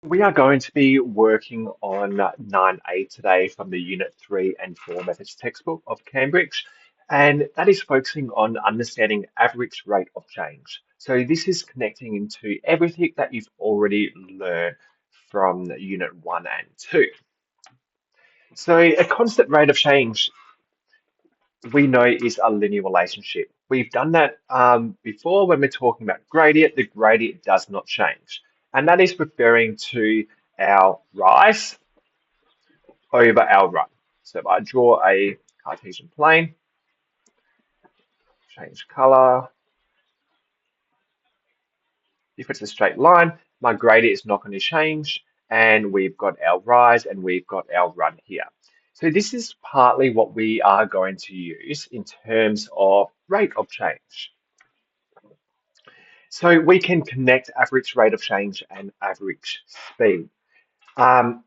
We are going to be working on 9A today from the Unit 3 and 4 Methods textbook of Cambridge, and that is focusing on understanding average rate of change. So this is connecting into everything that you've already learned from Unit 1 and 2. So a constant rate of change we know is a linear relationship. We've done that before when we're talking about gradient. The gradient does not change. And that is referring to our rise over our run. So if I draw a Cartesian plane, change color, if it's a straight line, my gradient is not going to change. And we've got our rise and we've got our run here. So this is partly what we are going to use in terms of rate of change. So we can connect average rate of change and average speed. Um,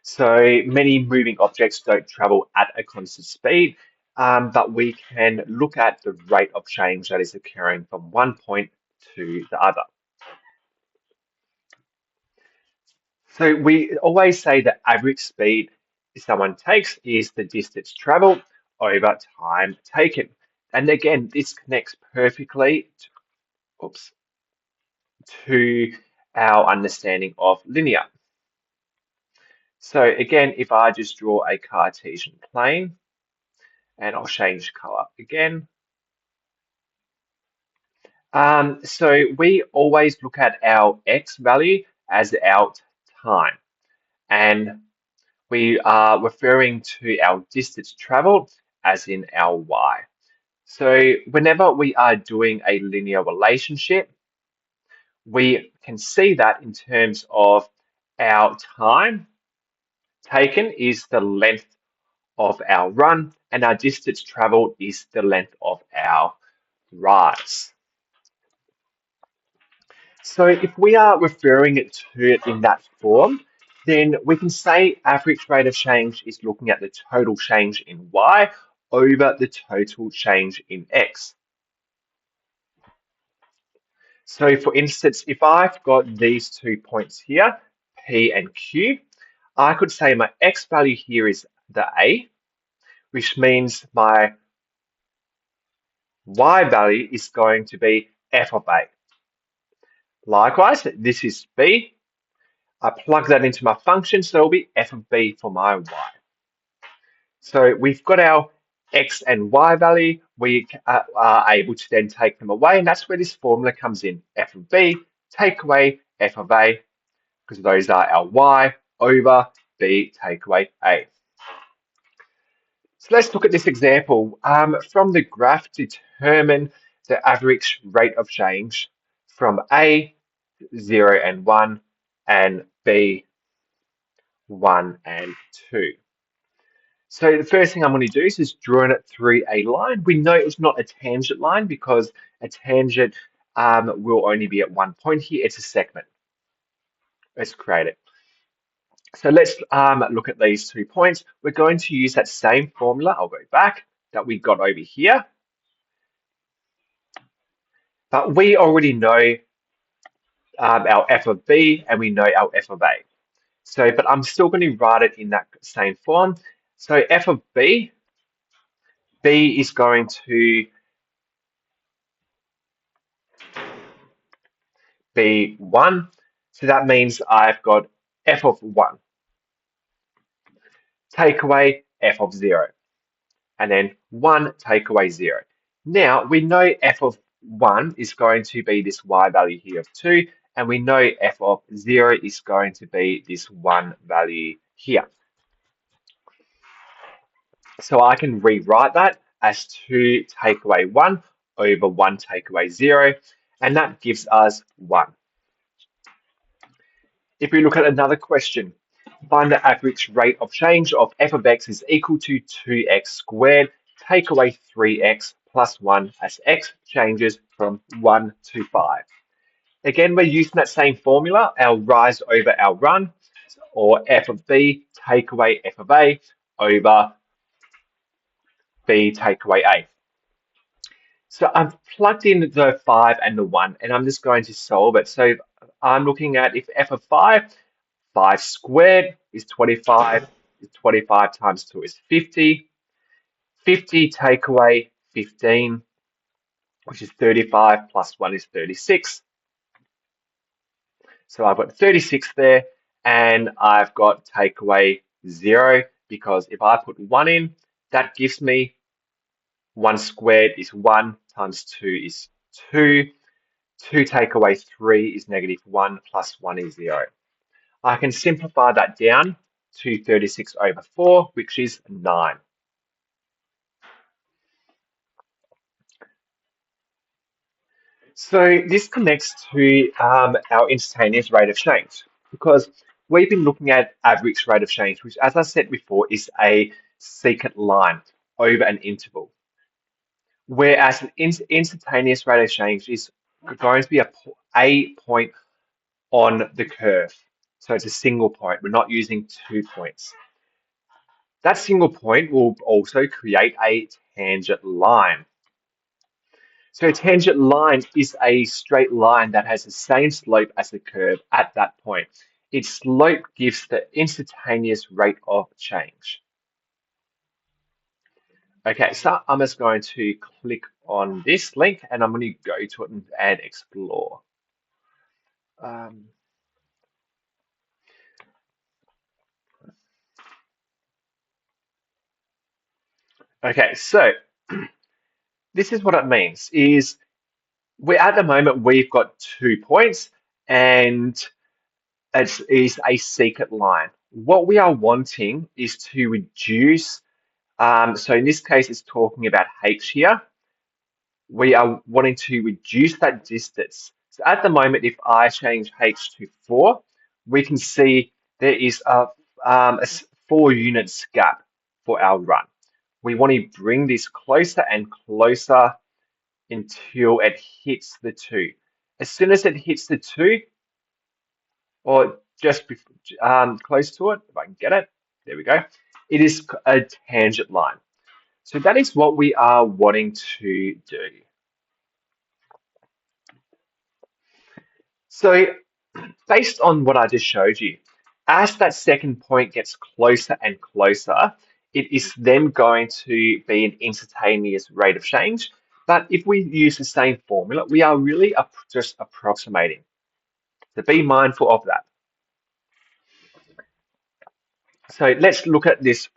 so many moving objects don't travel at a constant speed, but we can look at the rate of change that is occurring from one point to the other. So we always say the average speed someone takes is the distance traveled over time taken. And again, this connects perfectly oops, to our understanding of linear. So again, if I just draw a Cartesian plane and I'll change color again. So we always look at our x value as our time, and we are referring to our distance traveled as in our y. So whenever we are doing a linear relationship, we can see that in terms of our time taken is the length of our run, and our distance traveled is the length of our rise. So if we are referring it to it in that form, then we can say average rate of change is looking at the total change in y over the total change in x. So for instance, if I've got these 2 points here, P and Q, I could say my x value here is the A, which means my y value is going to be f of A. Likewise, this is B. I plug that into my function, so it'll be f of B for my y. So we've got our x and y value. We are able to then take them away, and that's where this formula comes in. F of B, take away f of A, because those are our y over B, take away A. So let's look at this example. From the graph, determine the average rate of change from A, 0 and 1, and B, 1 and 2. So the first thing I'm going to do is just draw it through a line. We know it's not a tangent line because a tangent will only be at one point here. It's a segment. Let's create it. So let's look at these 2 points. We're going to use that same formula. I'll go back that we got over here. But we already know our f of b and we know our f of a. So, but I'm still going to write it in that same form. So f of b, b is going to be 1. So that means I've got f of 1. Take away f of 0. And then 1 take away 0. Now we know f of 1 is going to be this y value here of 2, and we know f of 0 is going to be this 1 value here. So I can rewrite that as 2 take away 1 over 1 take away 0, and that gives us 1. If we look at another question, find the average rate of change of f of x is equal to 2x squared, take away 3x plus 1 as x changes from 1 to 5. Again, we're using that same formula, our rise over our run, or f of b take away f of a over b take away a. So I've plugged in the 5 and the 1, and I'm just going to solve it. So I'm looking at if f of 5 squared is 25, is 25 times 2 is 50, 50 take away 15, which is 35, plus 1 is 36. So I've got 36 there, and I've got take away 0, because if I put 1 in, that gives me 1 squared is 1 times 2 is 2. 2 take away 3 is -1, plus 1 is 0. I can simplify that down to 36 over 4, which is 9. So this connects to our instantaneous rate of change, because we've been looking at average rate of change, which, as I said before, is a secant line over an interval, whereas an instantaneous rate of change is going to be a point on the curve. So it's a single point. We're not using 2 points. That single point will also create a tangent line. So a tangent line is a straight line that has the same slope as the curve at that point. Its slope gives the instantaneous rate of change. Okay, so I'm just going to click on this link, and I'm going to go to it and explore. Um, okay, so this is what it means is we at the moment we've got 2 points, and it is a secant line. What we are wanting is to reduce, so in this case it's talking about h here. We are wanting to reduce that distance. So at the moment, if I change h to 4, we can see there is a 4 units gap for our run. We want to bring this closer and closer until it hits the 2. As soon as it hits the 2, or just close to it, if I can get it, there we go. It is a tangent line. So that is what we are wanting to do. So based on what I just showed you, as that second point gets closer and closer, it is then going to be an instantaneous rate of change. But if we use the same formula, we are really just approximating. So be mindful of that. So let's look at this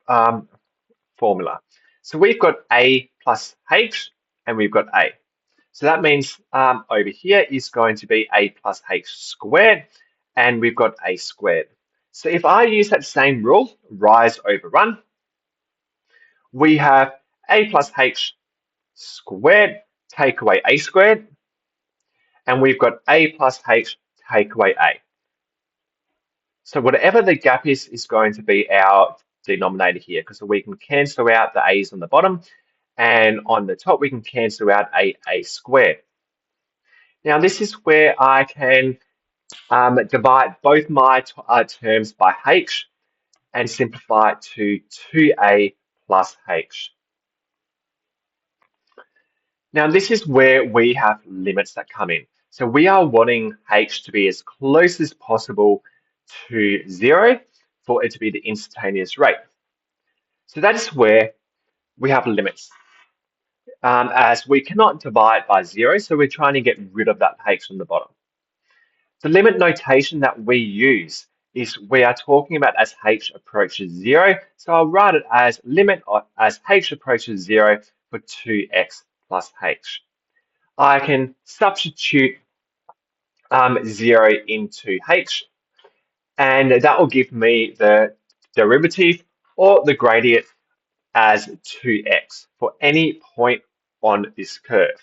formula. So we've got a plus h, and we've got a. So that means over here is going to be a plus h squared, and we've got a squared. So if I use that same rule, rise over run, we have a plus h squared take away a squared, and we've got a plus h take away a. So whatever the gap is going to be our denominator here, because we can cancel out the a's on the bottom, and on the top we can cancel out a squared. Now this is where I can divide both my terms by h and simplify it to 2a plus h. Now this is where we have limits that come in. So we are wanting h to be as close as possible to 0 for it to be the instantaneous rate. So that's where we have limits. As we cannot divide by 0, so we're trying to get rid of that h on the bottom. The limit notation that we use is we are talking about as h approaches 0. So I'll write it as limit as h approaches 0 for 2x plus h. I can substitute 0 into h, and that will give me the derivative or the gradient as 2x for any point on this curve.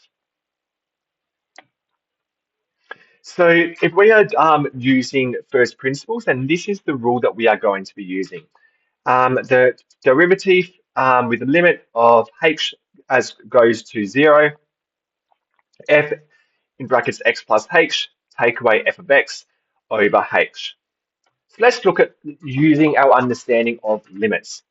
So if we are using first principles, then this is the rule that we are going to be using. The derivative with the limit of h as goes to 0, f in brackets x plus h, take away f of x over h. So let's look at using our understanding of limits.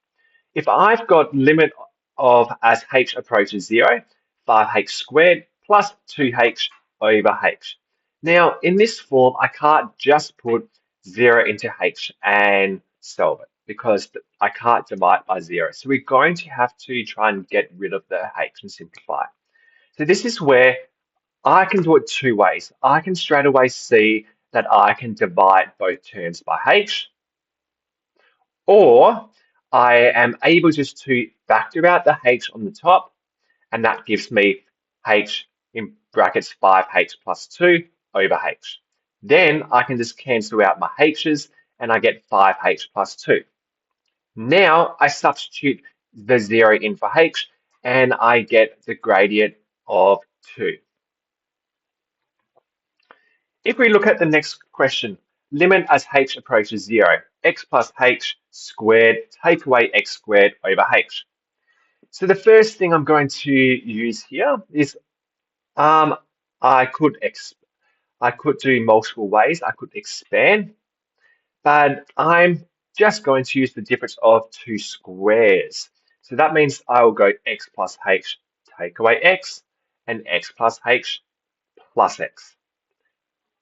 If I've got limit of as h approaches 0, 5h squared plus 2h over h. Now, in this form, I can't just put 0 into h and solve it because I can't divide by 0. So we're going to have to try and get rid of the h and simplify. So this is where I can do it two ways. I can straight away see that I can divide both terms by h, or I am able just to factor out the h on the top, and that gives me h in brackets 5h plus 2 over h. Then I can just cancel out my h's and I get 5h plus 2. Now I substitute the 0 in for h and I get the gradient of 2. If we look at the next question, limit as h approaches 0, x plus h squared, take away x squared over h. So the first thing I'm going to use here is um, I could do multiple ways. I could expand, but I'm just going to use the difference of two squares. So that means I will go x plus h, take away x, and x plus h plus x.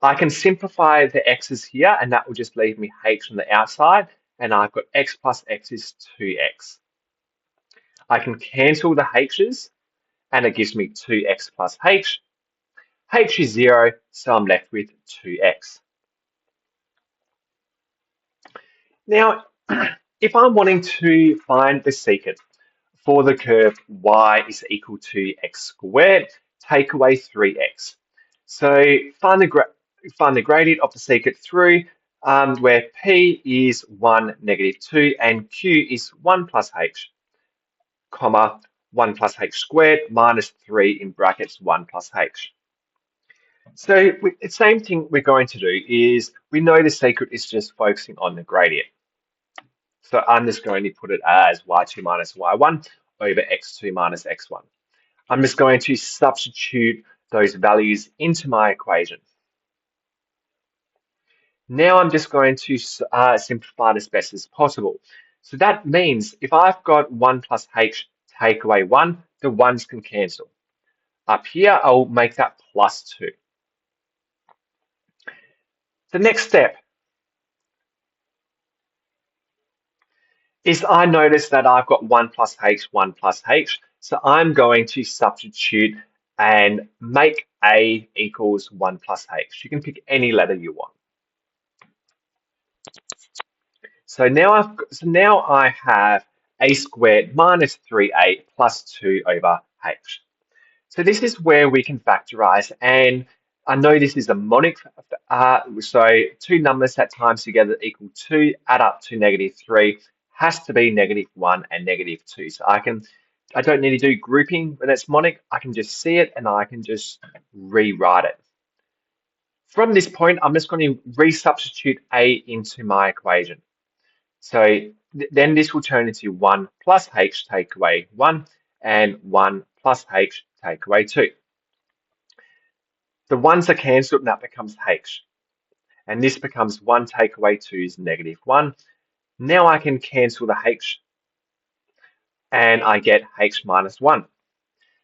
I can simplify the x's here, and that will just leave me h on the outside, and I've got x plus x is 2x. I can cancel the h's, and it gives me 2x plus h. H is 0, so I'm left with 2x. Now, if I'm wanting to find the secant for the curve y is equal to x squared, take away 3x. So find the gradient of the secant through where p is 1, negative 2, and q is 1 plus h, comma, 1 plus h squared minus 3 in brackets 1 plus h. So the same thing we're going to do is we know the secant is just focusing on the gradient. So I'm just going to put it as y2 minus y1 over x2 minus x1. I'm just going to substitute those values into my equation. Now I'm just going to simplify it as best as possible. So that means if I've got 1 plus h take away 1, the 1's can cancel. Up here, I'll make that plus 2. The next step is I notice that I've got 1 plus h, 1 plus h. So I'm going to substitute and make a equals 1 plus h. You can pick any letter you want. So now I have a squared minus 3a plus 2 over h. So this is where we can factorize, and I know this is a monic, so two numbers that times together equal 2 add up to negative 3 has to be negative 1 and negative 2. So I don't need to do grouping when it's monic. I can just see it and I can just rewrite it. From this point, I'm just going to resubstitute a into my equation. So then this will turn into 1 plus h take away 1 and 1 plus h take away 2. The 1's are cancelled and that becomes h. And this becomes 1 take away 2 is negative 1. Now I can cancel the h and I get h minus 1.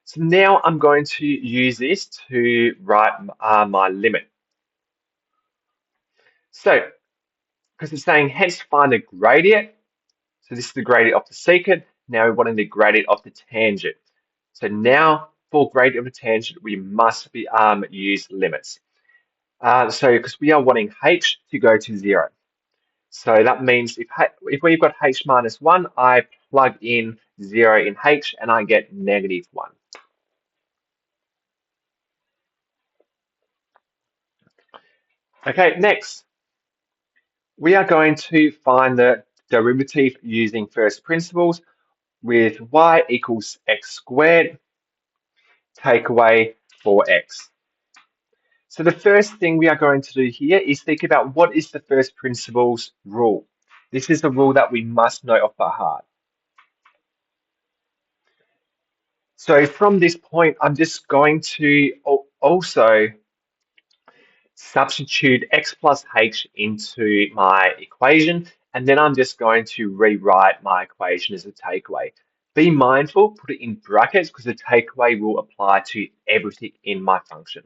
So now I'm going to use this to write my limit. So, because it's saying hence find the gradient, so this is the gradient of the secant. Now we're wanting the gradient of the tangent. So now for gradient of the tangent, we must use limits. So because we are wanting h to go to 0. So that means if we've got h minus 1, I plug in 0 in h and I get negative 1. Okay, next, we are going to find the derivative using first principles with y equals x squared, take away 4x. So the first thing we are going to do here is think about what is the first principles rule. This is the rule that we must know off by heart. So from this point, I'm just going to also substitute x plus h into my equation, and then I'm just going to rewrite my equation as a takeaway. Be mindful, put it in brackets because the takeaway will apply to everything in my function.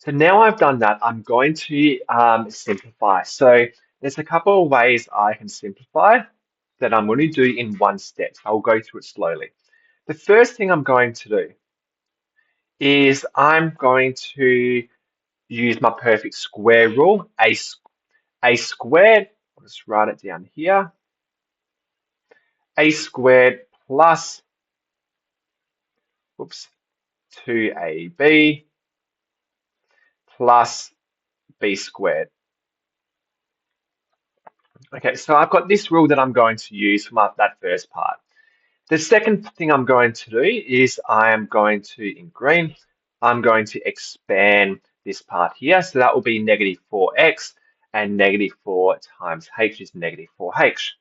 So now I've done that, I'm going to simplify. So there's a couple of ways I can simplify that I'm going to do in one step. I'll go through it slowly. The first thing I'm going to do is I'm going to use my perfect square rule. A squared, I'll just write it down here. A squared plus, oops, 2ab plus b squared. Okay, so I've got this rule that I'm going to use for that first part. The second thing I'm going to do is I am going to, in green, I'm going to expand this part here. So that will be negative 4x, and negative 4 times h is negative 4h.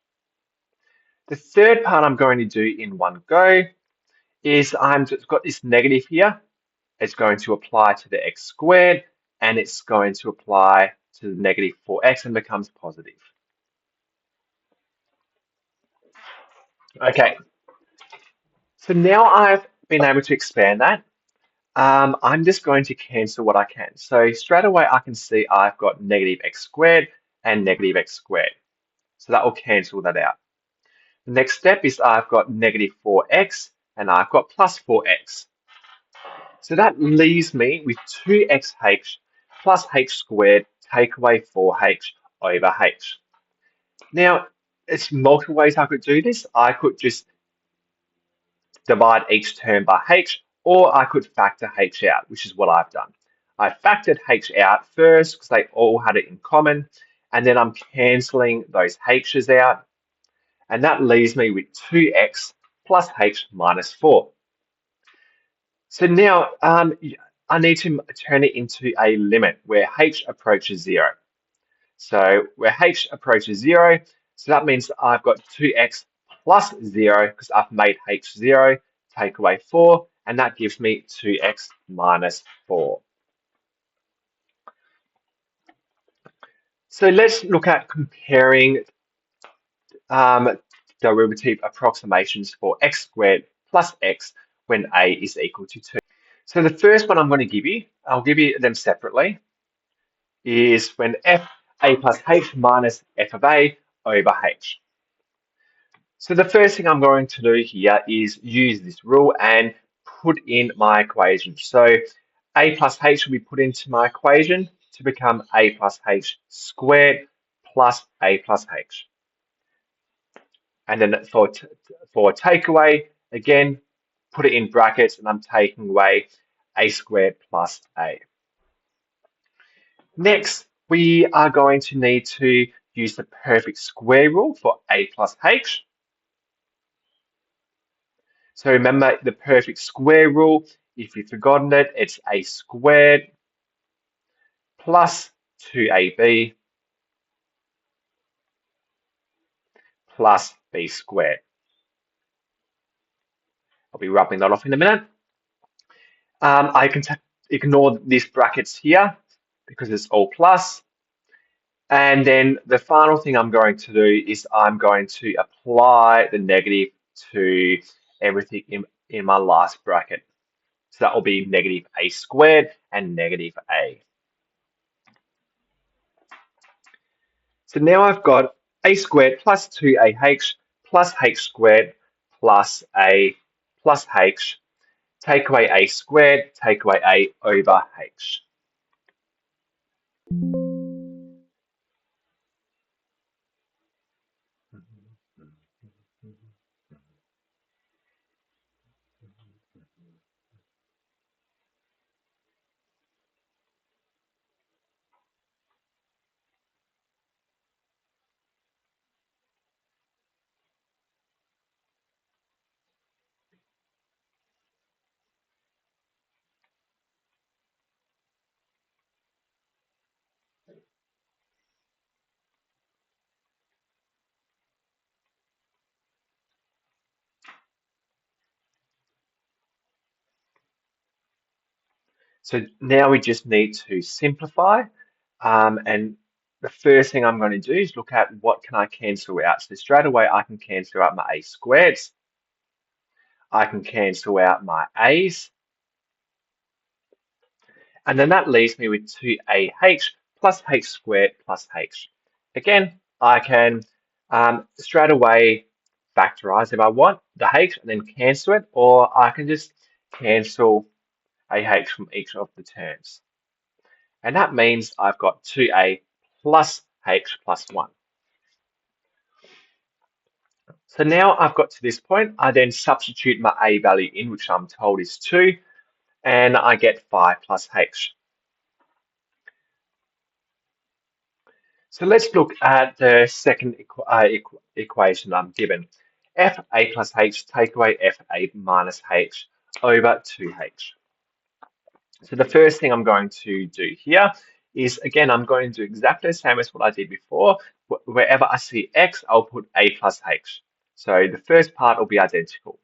The third part I'm going to do in one go is I've just got this negative here. It's going to apply to the x squared, and it's going to apply to the negative 4x and becomes positive. Okay, so now I've been able to expand that. I'm just going to cancel what I can. So straight away I can see I've got negative x squared and negative x squared. So that will cancel that out. The next step is I've got negative 4x and I've got plus 4x. So that leaves me with 2xh plus h squared take away 4h over h. Now, there's multiple ways I could do this. I could just divide each term by h, or I could factor h out, which is what I've done. I factored h out first because they all had it in common, and then I'm cancelling those h's out, and that leaves me with 2x plus h minus 4. So now I need to turn it into a limit where h approaches 0. So where h approaches 0, so that means that I've got 2x plus 0 because I've made h 0, take away 4, and that gives me 2x minus 4. So let's look at comparing derivative approximations for x squared plus x when a is equal to 2. So the first one I'm going to give you, I'll give you them separately, is when a plus h minus f of a over h. So the first thing I'm going to do here is use this rule and put in my equation. So a plus h will be put into my equation to become a plus h squared plus a plus h. And then for takeaway, again, put it in brackets and I'm taking away a squared plus a. Next, we are going to need to use the perfect square rule for a plus h. So remember the perfect square rule. If you've forgotten it, it's a squared plus 2ab plus b squared. I'll be rubbing that off in a minute. I can ignore these brackets here because it's all plus. And then the final thing I'm going to do is I'm going to apply the negative to everything in my last bracket. So that will be negative a squared and negative a. So now I've got a squared plus 2ah plus h squared plus a plus h. Take away a squared, take away a over h. So now we just need to simplify. And the first thing I'm going to do is look at what can I cancel out. So straight away I can cancel out my a squareds. I can cancel out my a's. And then that leaves me with 2ah plus h squared plus h. Again, I can straight away factorize if I want the h and then cancel it, or I can just cancel ah from each of the terms. And that means I've got 2a plus h plus 1. So now I've got to this point, I then substitute my a value in, which I'm told is 2, and I get 5 plus h. So let's look at the second equation I'm given. Fa plus h take away fa minus h over 2h. So the first thing I'm going to do here is, again, I'm going to do exactly the same as what I did before. Wherever I see x, I'll put a plus h. So the first part will be identical.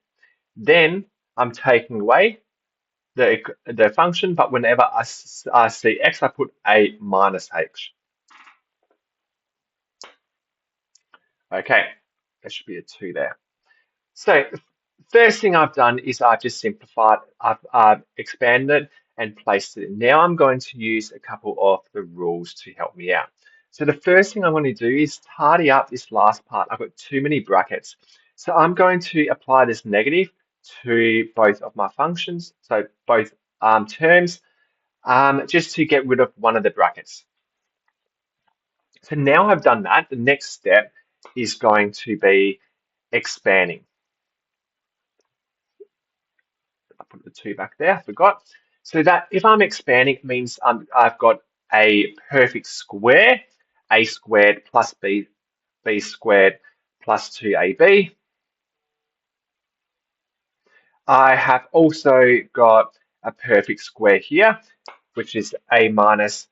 Then I'm taking away the function, but whenever I see x, I put a minus h. Okay, there should be a 2 there. So the first thing I've done is I've just simplified, I've expanded and placed it. Now I'm going to use a couple of the rules to help me out. So the first thing I'm going to do is tidy up this last part. I've got too many brackets. So I'm going to apply this negative to both of my functions, so both terms, just to get rid of one of the brackets. So now I've done that, the next step is going to be expanding. I put the 2 back there, I forgot. So that if I'm expanding, it means I've got a perfect square, a squared plus b squared plus 2ab. I have also got a perfect square here, which is a minus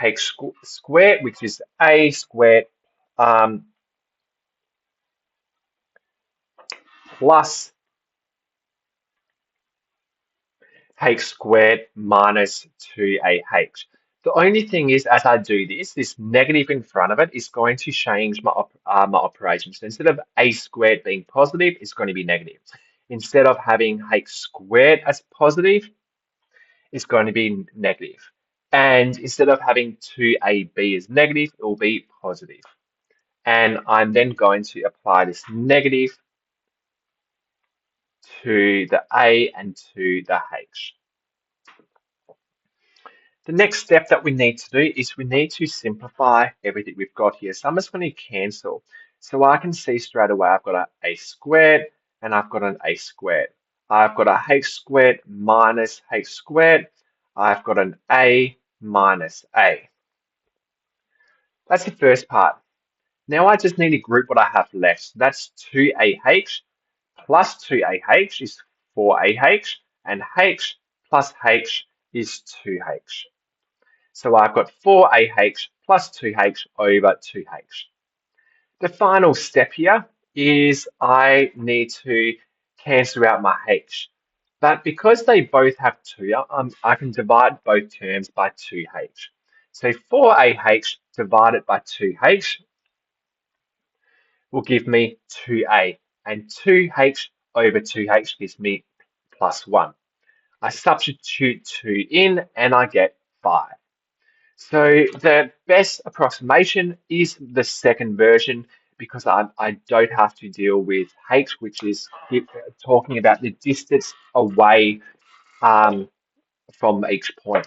h squared, which is a squared plus h squared minus 2ah. The only thing is, as I do this negative in front of it is going to change my operation. So instead of a squared being positive, it's going to be negative. Instead of having h squared as positive, it's going to be negative. And instead of having 2ab as negative, it will be positive. And I'm then going to apply this negative to the a and to the h. The next step that we need to do is we need to simplify everything we've got here. So I'm just going to cancel. So I can see straight away I've got a squared and I've got an a squared. I've got a h squared minus h squared. I've got an a minus a. That's the first part. Now I just need to group what I have left. So that's 2ah plus 2ah is 4ah, and h plus h is 2h. So I've got 4ah plus 2h over 2h. The final step here is I need to cancel out my h. But because they both have 2, I can divide both terms by 2h. So 4ah divided by 2h will give me 2a, and 2h over 2h gives me plus 1. I substitute 2 in and I get 5. So the best approximation is the second version because I don't have to deal with h, which is talking about the distance away from each point.